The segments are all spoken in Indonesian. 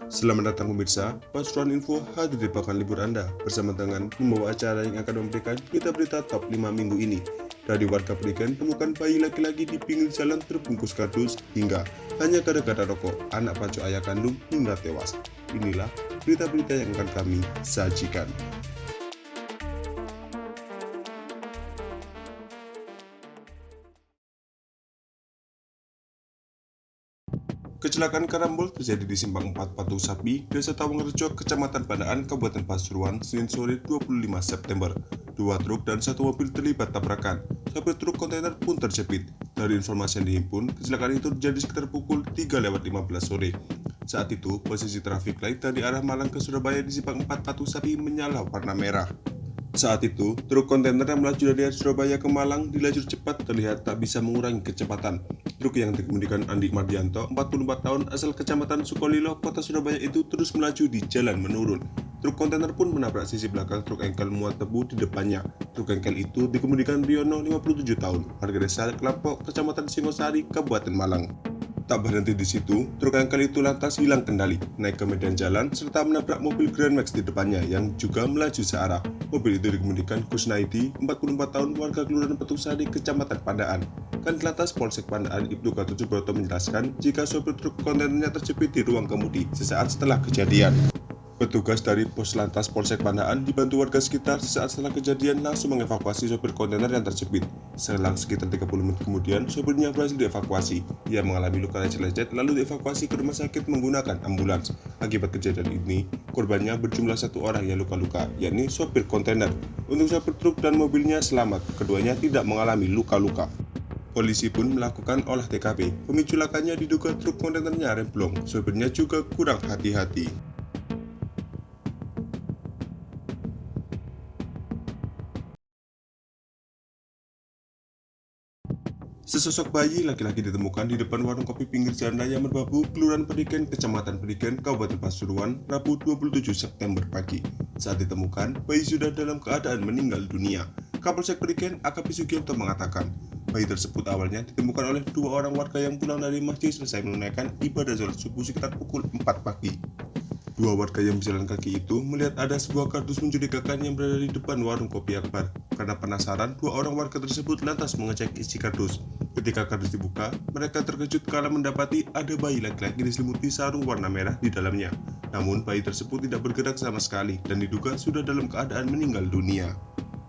Selamat datang pemirsa, Pasuruan Info hadir di pekan libur Anda bersama dengan membawa acara yang akan memberikan berita-berita top 5 minggu ini. Dari warga Perigen temukan bayi laki-laki di pinggir jalan terbungkus kardus hingga hanya gara-gara rokok, anak pacu ayah kandung hingga tewas. Inilah berita-berita yang akan kami sajikan. Kecelakaan karambol terjadi di Simpang 4 Patung Sapi, Desa Tawangrejo, Kecamatan Pandaan, Kabupaten Pasuruan, Senin sore 25 September. Dua truk dan satu mobil terlibat tabrakan. Sopir truk kontainer pun terjepit. Dari informasi yang dihimpun, kecelakaan itu terjadi sekitar pukul 3:15 sore. Saat itu, posisi traffic light dari arah Malang ke Surabaya di Simpang 4 Patung Sapi menyala warna merah. Saat itu, truk kontainer yang melaju dari Surabaya ke Malang di lajur cepat terlihat tak bisa mengurangi kecepatan. Truk yang dikemudikan Andi Mardianto, 44 tahun, asal Kecamatan Sukolilo, Kota Surabaya itu terus melaju di jalan menurun. Truk kontainer pun menabrak sisi belakang truk engkel muat tebu di depannya. Truk engkel itu dikemudikan Riono, 57 tahun, warga desa Kelampok, Kecamatan Singosari, Kabupaten Malang. Tak berhenti di situ, truk engkel itu lantas hilang kendali, naik ke medan jalan, serta menabrak mobil Grand Max di depannya yang juga melaju searah. Mobil itu dikemudikan Kusnaidi, 44 tahun, warga Kelurahan Petusari, Kecamatan Pandaan. Kandilantas Polsek Pandaan Ibtu Gatot Subroto menjelaskan jika sopir truk kontainernya terjepit di ruang kemudi sesaat setelah kejadian. Petugas dari Poslantas Polsek Pandaan dibantu warga sekitar sesaat setelah kejadian langsung mengevakuasi sopir kontainer yang terjepit. Selang sekitar 30 menit kemudian, sopirnya berhasil dievakuasi. Ia mengalami luka lecet-lecet lalu dievakuasi ke rumah sakit menggunakan ambulans. Akibat kejadian ini, korbannya berjumlah satu orang yang luka-luka, yakni sopir kontainer. Untuk sopir truk dan mobilnya selamat, keduanya tidak mengalami luka-luka. Polisi pun melakukan olah TKP. Pemicu lakanya diduga truk kontainernya remblong, sopirnya juga kurang hati-hati. Sesosok bayi laki-laki ditemukan di depan warung kopi pinggir jalan raya Merbabu, Kelurahan Perigen, Kecamatan Perigen, Kabupaten Pasuruan, Rabu 27 September pagi. Saat ditemukan, bayi sudah dalam keadaan meninggal dunia. Kapolsek Perigen AKP Sugianto mengatakan, bayi tersebut awalnya ditemukan oleh dua orang warga yang pulang dari masjid selesai menunaikan ibadah sholat subuh sekitar pukul 4 pagi. Dua warga yang berjalan kaki itu melihat ada sebuah kardus mencurigakan yang berada di depan warung kopi Akbar. Karena penasaran, dua orang warga tersebut lantas mengecek isi kardus. Ketika kardus dibuka, mereka terkejut karena mendapati ada bayi laki-laki diselimuti sarung warna merah di dalamnya. Namun, bayi tersebut tidak bergerak sama sekali dan diduga sudah dalam keadaan meninggal dunia.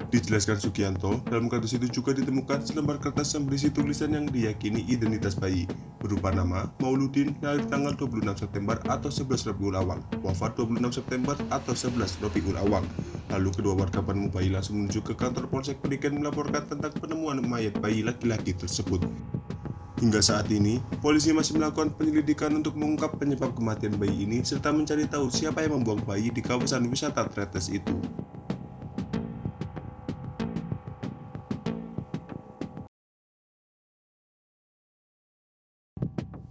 Dijelaskan Sugianto, dalam kardus itu juga ditemukan selembar kertas yang berisi tulisan yang diyakini identitas bayi, berupa nama Mauludin, lahir tanggal 26 September atau 11 Rabiul Awal, wafat 26 September atau 11 Rabiul Awal. Lalu kedua warga penemu bayi langsung menuju ke kantor Polsek Perigen melaporkan tentang penemuan mayat bayi laki-laki tersebut. Hingga saat ini, polisi masih melakukan penyelidikan untuk mengungkap penyebab kematian bayi ini serta mencari tahu siapa yang membuang bayi di kawasan wisata Tretes itu.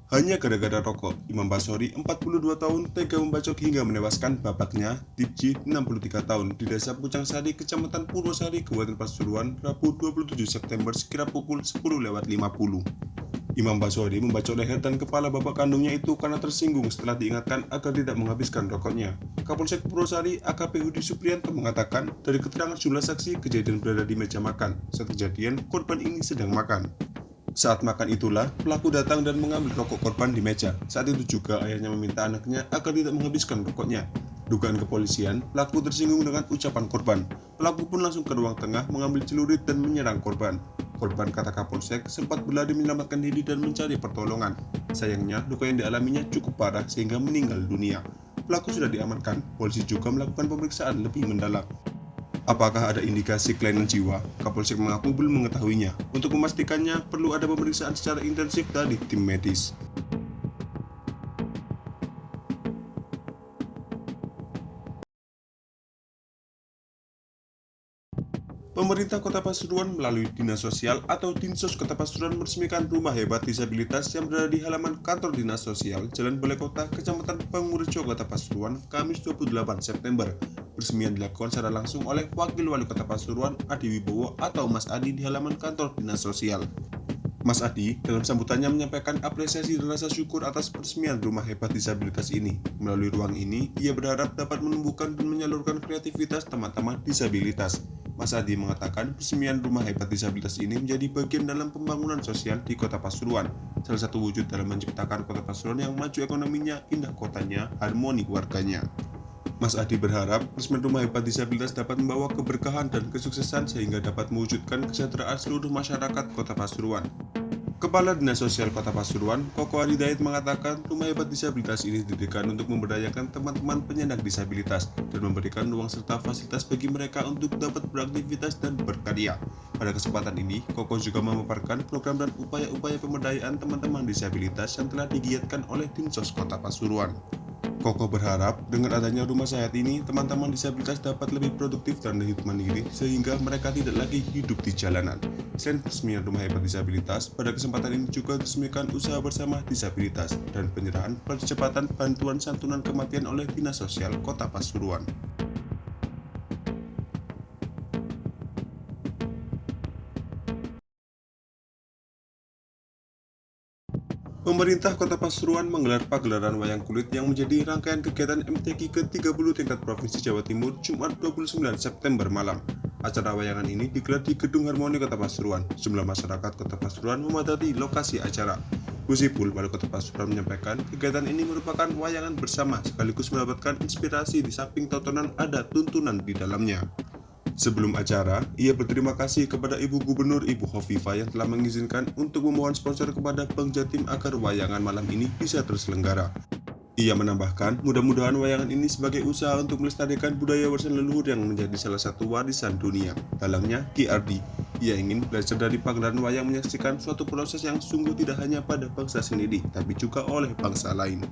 Hanya gara-gara rokok, Imam Basori, 42 tahun, tega membacok hingga menewaskan bapaknya, Dipji, 63 tahun, di Desa Pucang Sari, Kecamatan Purwosari, Kabupaten Pasuruan, Rabu 27 September sekira pukul 10:50. Imam Basori membacok leher dan kepala bapak kandungnya itu karena tersinggung setelah diingatkan agar tidak menghabiskan rokoknya. Kapolsek Purwosari AKP Hudi Supriyanto mengatakan, dari keterangan jumlah saksi, kejadian berada di meja makan. Saat kejadian, korban ini sedang makan. Saat makan itulah, pelaku datang dan mengambil rokok korban di meja. Saat itu juga ayahnya meminta anaknya agar tidak menghabiskan rokoknya. Dugaan kepolisian, pelaku tersinggung dengan ucapan korban. Pelaku pun langsung ke ruang tengah mengambil celurit dan menyerang korban. Korban, kata Kapolsek, sempat berlari menyelamatkan diri dan mencari pertolongan. Sayangnya, luka yang dialaminya cukup parah sehingga meninggal dunia. Pelaku sudah diamankan, polisi juga melakukan pemeriksaan lebih mendalam. Apakah ada indikasi kelainan jiwa? Kapolsek mengaku belum mengetahuinya. Untuk memastikannya, perlu ada pemeriksaan secara intensif dari tim medis. Pemerintah Kota Pasuruan melalui Dinas Sosial atau Dinsos Kota Pasuruan meresmikan rumah hebat disabilitas yang berada di halaman kantor Dinas Sosial Jalan Balai Kota, Kecamatan Pangurjo, Kota Pasuruan, Kamis 28 September. Peresmian dilakukan secara langsung oleh Wakil Wali Kota Pasuruan Adi Wibowo atau Mas Adi di halaman kantor Dinas Sosial. Mas Adi dalam sambutannya menyampaikan apresiasi dan rasa syukur atas peresmian rumah hebat disabilitas ini. Melalui ruang ini, ia berharap dapat menumbuhkan dan menyalurkan kreativitas teman-teman disabilitas. Mas Adi mengatakan peresmian rumah hebat disabilitas ini menjadi bagian dalam pembangunan sosial di Kota Pasuruan. Salah satu wujud dalam menciptakan Kota Pasuruan yang maju ekonominya, indah kotanya, harmoni warganya. Mas Adi berharap peresmian rumah hebat disabilitas dapat membawa keberkahan dan kesuksesan sehingga dapat mewujudkan kesejahteraan seluruh masyarakat Kota Pasuruan. Kepala Dinas Sosial Kota Pasuruan, Koko Adidayat mengatakan rumah hebat disabilitas ini didirikan untuk memberdayakan teman-teman penyandang disabilitas dan memberikan ruang serta fasilitas bagi mereka untuk dapat beraktivitas dan berkarya. Pada kesempatan ini, Koko juga memaparkan program dan upaya-upaya pemberdayaan teman-teman disabilitas yang telah digiatkan oleh Dinsos Kota Pasuruan. Koko berharap dengan adanya rumah sehat ini, teman-teman disabilitas dapat lebih produktif dan hidup mandiri sehingga mereka tidak lagi hidup di jalanan. Selain peresmian rumah hebat disabilitas, pada kesempatan ini juga diresmikan usaha bersama disabilitas dan penyerahan percepatan bantuan santunan kematian oleh Dinas Sosial Kota Pasuruan. Pemerintah Kota Pasuruan menggelar pagelaran wayang kulit yang menjadi rangkaian kegiatan MTQ ke-30 tingkat Provinsi Jawa Timur Jumat 29 September malam. Acara wayangan ini digelar di Gedung Harmoni Kota Pasuruan. Jumlah masyarakat Kota Pasuruan memadati lokasi acara. Gusipul, Wali Kota Pasuruan menyampaikan kegiatan ini merupakan wayangan bersama sekaligus mendapatkan inspirasi di samping tontonan ada tuntunan di dalamnya. Sebelum acara, ia berterima kasih kepada Ibu Gubernur Ibu Hovifah yang telah mengizinkan untuk memohon sponsor kepada Bank Jatim agar wayangan malam ini bisa terselenggara. Ia menambahkan, mudah-mudahan wayangan ini sebagai usaha untuk melestarikan budaya warisan leluhur yang menjadi salah satu warisan dunia. Dalangnya, Ki Ardi. Ia ingin belajar dari pagelaran wayang menyaksikan suatu proses yang sungguh tidak hanya pada bangsa sendiri, tapi juga oleh bangsa lain.